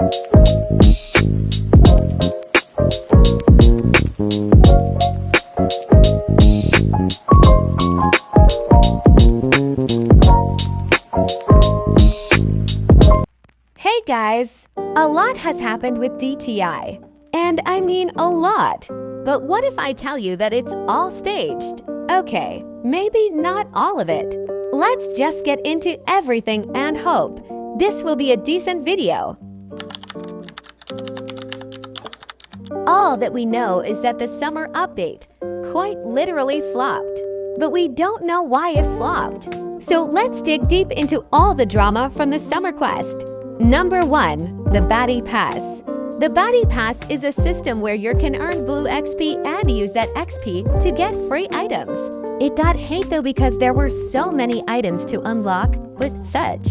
Hey guys! A lot has happened with DTI. And I mean a lot. But what if I tell you that it's all staged? Okay, maybe not all of it. Let's just get into everything and hope this will be a decent video. All that we know is that the summer update quite literally flopped. But we don't know why it flopped. So let's dig deep into all the drama from the summer quest. Number 1. The Baddie Pass. The Baddie Pass is a system where you can earn blue XP and use that XP to get free items. It got hate though because there were so many items to unlock with such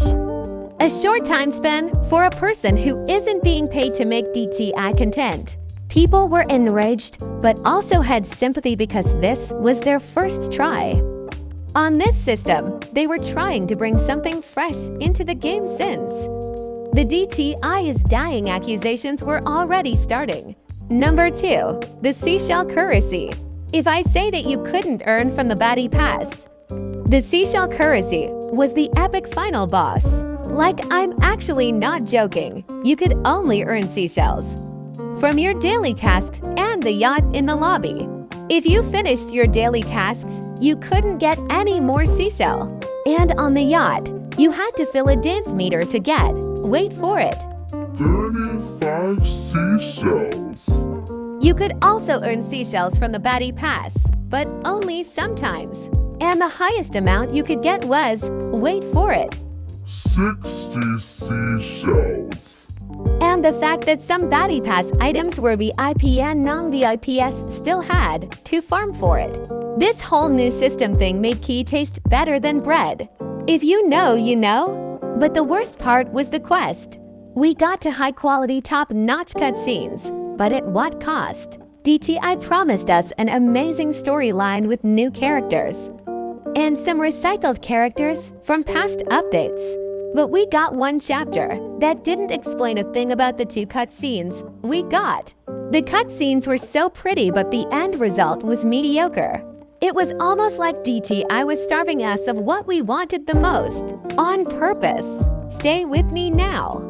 a short time span for a person who isn't being paid to make DTI content. People were enraged but also had sympathy because this was their first try. On this system, they were trying to bring something fresh into the game since the DTI is dying accusations were already starting. Number 2. The Seashell Currency. If I say that you couldn't earn from the Baddie Pass, the Seashell Currency was the epic final boss. Like, I'm actually not joking. You could only earn seashells from your daily tasks and the yacht in the lobby. If you finished your daily tasks, you couldn't get any more seashell. And on the yacht, you had to fill a dance meter to get, wait for it, 35 seashells. You could also earn seashells from the Baddie Pass, but only sometimes. And the highest amount you could get was, wait for it, 60 seashells. And the fact that some Baddie Pass items were VIP and non-VIPs still had to farm for it. This whole new system thing made key taste better than bread. If you know, you know. But the worst part was the quest. We got to high-quality, top-notch cutscenes, but at what cost? DTI promised us an amazing storyline with new characters and some recycled characters from past updates. But we got one chapter that didn't explain a thing about the 2 cutscenes we got. The cutscenes were so pretty, but the end result was mediocre. It was almost like DTI was starving us of what we wanted the most, on purpose. Stay with me now.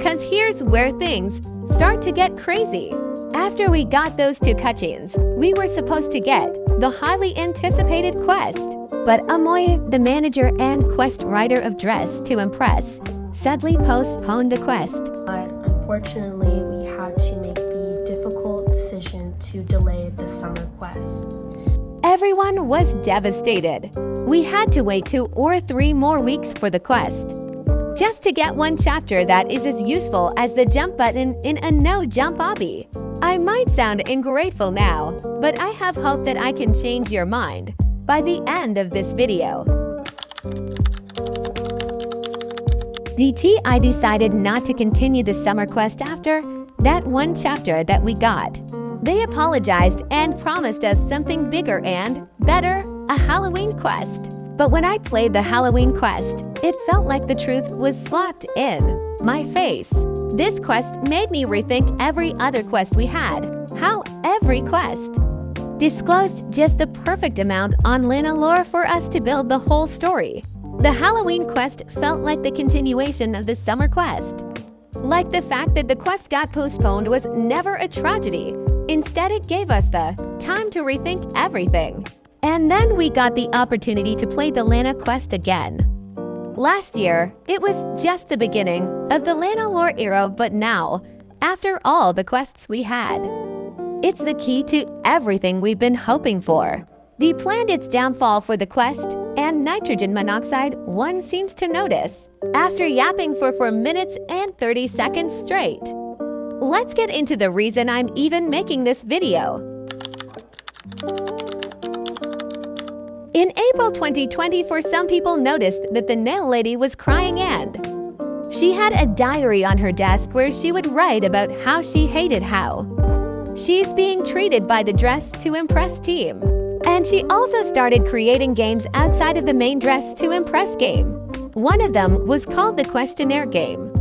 Cause here's where things start to get crazy. After we got those 2 cutscenes, we were supposed to get the highly anticipated quest. But Amoy, the manager and quest writer of Dress to Impress, sadly postponed the quest. But unfortunately, we had to make the difficult decision to delay the summer quest. Everyone was devastated. We had to wait 2 or 3 more weeks for the quest, just to get one chapter that is as useful as the jump button in a no-jump obby. I might sound ungrateful now, but I have hope that I can change your mind by the end of this video. DTI decided not to continue the summer quest after that one chapter that we got. They apologized and promised us something bigger and better, a Halloween quest. But when I played the Halloween quest, it felt like the truth was slapped in my face. This quest made me rethink every other quest we had. How every quest disclosed just the perfect amount on Lina lore for us to build the whole story. The Halloween quest felt like the continuation of the summer quest. Like the fact that the quest got postponed was never a tragedy. Instead, it gave us the time to rethink everything. And then we got the opportunity to play the Lana quest again. Last year, it was just the beginning of the Lana lore era, but now, after all the quests we had, it's the key to everything we've been hoping for. They planned its downfall for the quest, and nitrogen monoxide one seems to notice, after yapping for 4 minutes and 30 seconds straight. Let's get into the reason I'm even making this video. In April 2020, some people noticed that the nail lady was crying and she had a diary on her desk where she would write about how she hated how she's being treated by the Dress to Impress team. And she also started creating games outside of the main Dress to Impress game. One of them was called the questionnaire game.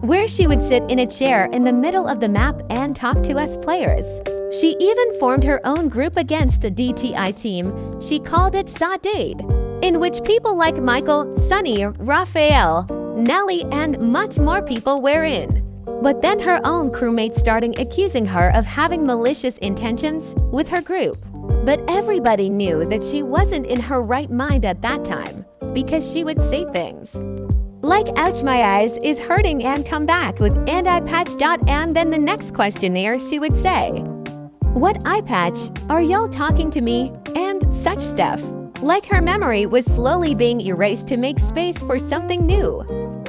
where she would sit in a chair in the middle of the map and talk to us players. She even formed her own group against the DTI team. She called it Saudade, in which people like Michael, Sunny, Raphael, Nelly, and much more people were in. But then her own crewmates started accusing her of having malicious intentions with her group. But everybody knew that she wasn't in her right mind at that time, because she would say things like, "Ouch, my eyes is hurting," and come back with "and eye patch dot," and then the next questionnaire she would say, "What eye patch? Are y'all talking to me?" and such stuff. Like her memory was slowly being erased to make space for something new.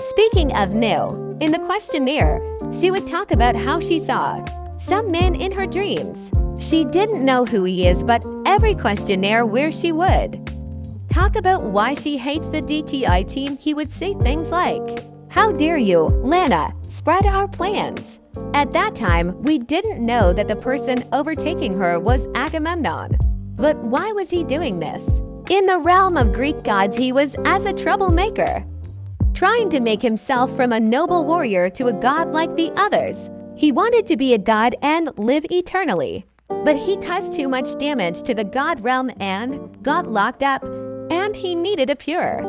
Speaking of new, in the questionnaire, she would talk about how she saw some man in her dreams. She didn't know who he is, but every questionnaire where she would talk about why she hates the DTI team, he would say things like, "How dare you, Lana, spread our plans." At that time, we didn't know that the person overtaking her was Agamemnon. But why was he doing this? In the realm of Greek gods, he was as a troublemaker, trying to make himself from a noble warrior to a god like the others. He wanted to be a god and live eternally. But he caused too much damage to the god realm and got locked up, and he needed a pure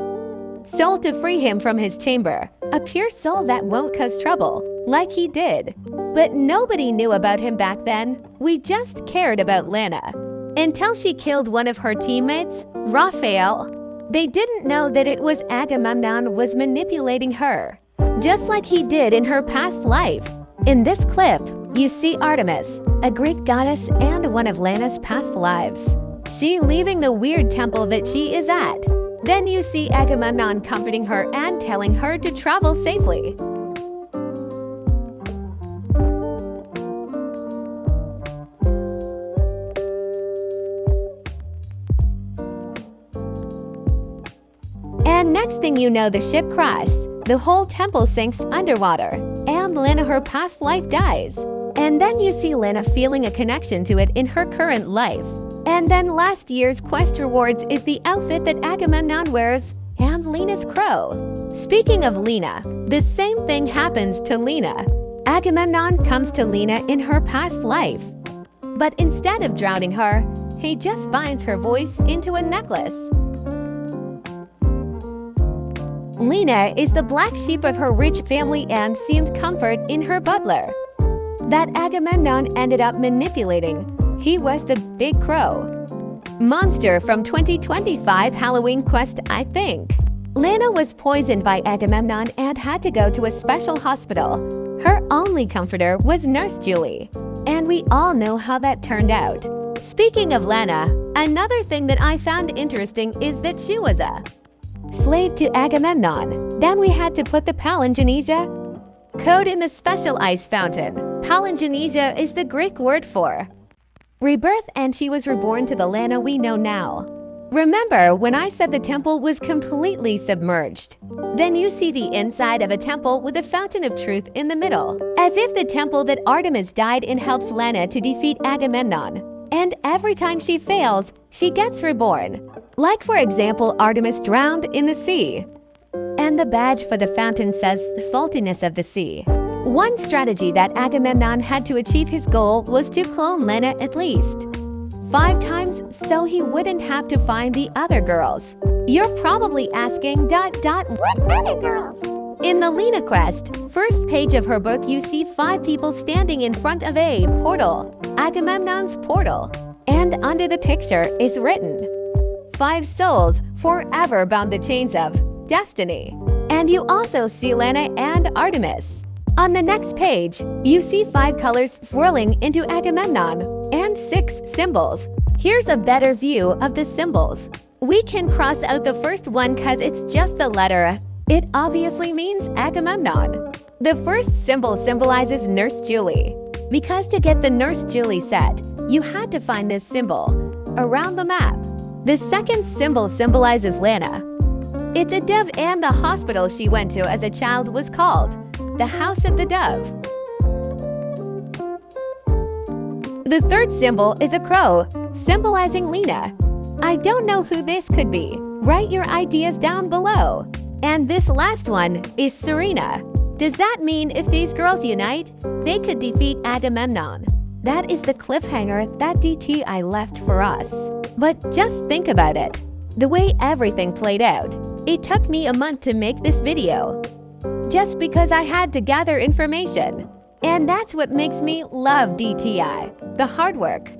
soul to free him from his chamber. A pure soul that won't cause trouble, like he did. But nobody knew about him back then. We just cared about Lana. Until she killed one of her teammates, Raphael. They didn't know that it was Agamemnon was manipulating her, just like he did in her past life. In this clip, you see Artemis, a Greek goddess and one of Lana's past lives. She leaving the weird temple that she is at. Then you see Agamemnon comforting her and telling her to travel safely. And next thing you know, the ship crashes, the whole temple sinks underwater, and Lana, her past life, dies. And then you see Lana feeling a connection to it in her current life. And then last year's quest rewards is the outfit that Agamemnon wears and Lina's crow. Speaking of Lina, the same thing happens to Lina. Agamemnon comes to Lina in her past life. But instead of drowning her, he just binds her voice into a necklace. Lina is the black sheep of her rich family and seemed comfort in her butler that Agamemnon ended up manipulating. He was the big crow monster from 2025 Halloween quest, I think. Lana was poisoned by Agamemnon and had to go to a special hospital. Her only comforter was Nurse Julie, and we all know how that turned out. Speaking of Lana, another thing that I found interesting is that she was a slave to Agamemnon. Then we had to put the Palingenesia code in the special ice fountain. Palingenesia is the Greek word for rebirth, and she was reborn to the Lana we know now. Remember when I said the temple was completely submerged? Then you see the inside of a temple with a fountain of truth in the middle, as if the temple that Artemis died in helps Lana to defeat Agamemnon. And every time she fails, she gets reborn. Like for example, Artemis drowned in the sea. And the badge for the fountain says the saltiness of the sea. One strategy that Agamemnon had to achieve his goal was to clone Lana at least 5 times so he wouldn't have to find the other girls. You're probably asking, what other girls? In the Lina quest, first page of her book, you see 5 people standing in front of a portal, Agamemnon's portal. And under the picture is written, 5 souls forever bound the chains of destiny. And you also see Lana and Artemis. On the next page, you see 5 colors swirling into Agamemnon and 6 symbols. Here's a better view of the symbols. We can cross out the first one cause it's just the letter. It obviously means Agamemnon. The first symbol symbolizes Nurse Julie, because to get the Nurse Julie set, you had to find this symbol around the map. The second symbol symbolizes Lana. It's a dove, and the hospital she went to as a child was called the House of the Dove. The third symbol is a crow, symbolizing Lina. I don't know who this could be. Write your ideas down below. And this last one is Serena, Does that mean if these girls unite, they could defeat Agamemnon? That is the cliffhanger that DTI left for us. But just think about it. The way everything played out, it took me a month to make this video. Just because I had to gather information. And that's what makes me love DTI, the hard work.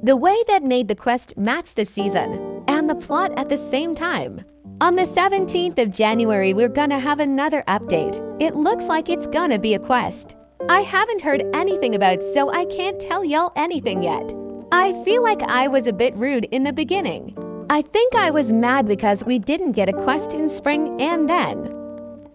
The way that made the quest match the season and the plot at the same time. On the 17th of January, we're gonna have another update. It looks like it's gonna be a quest. I haven't heard anything about, so I can't tell y'all anything yet. I feel like I was a bit rude in the beginning. I think I was mad because we didn't get a quest in spring and then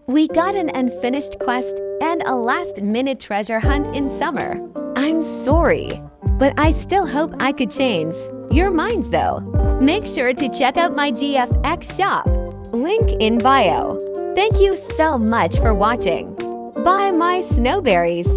we got an unfinished quest and a last-minute treasure hunt in summer. I'm sorry, but I still hope I could change your minds though. Make sure to check out my GFX shop. Link in bio. Thank you so much for watching. Buy my snowberries.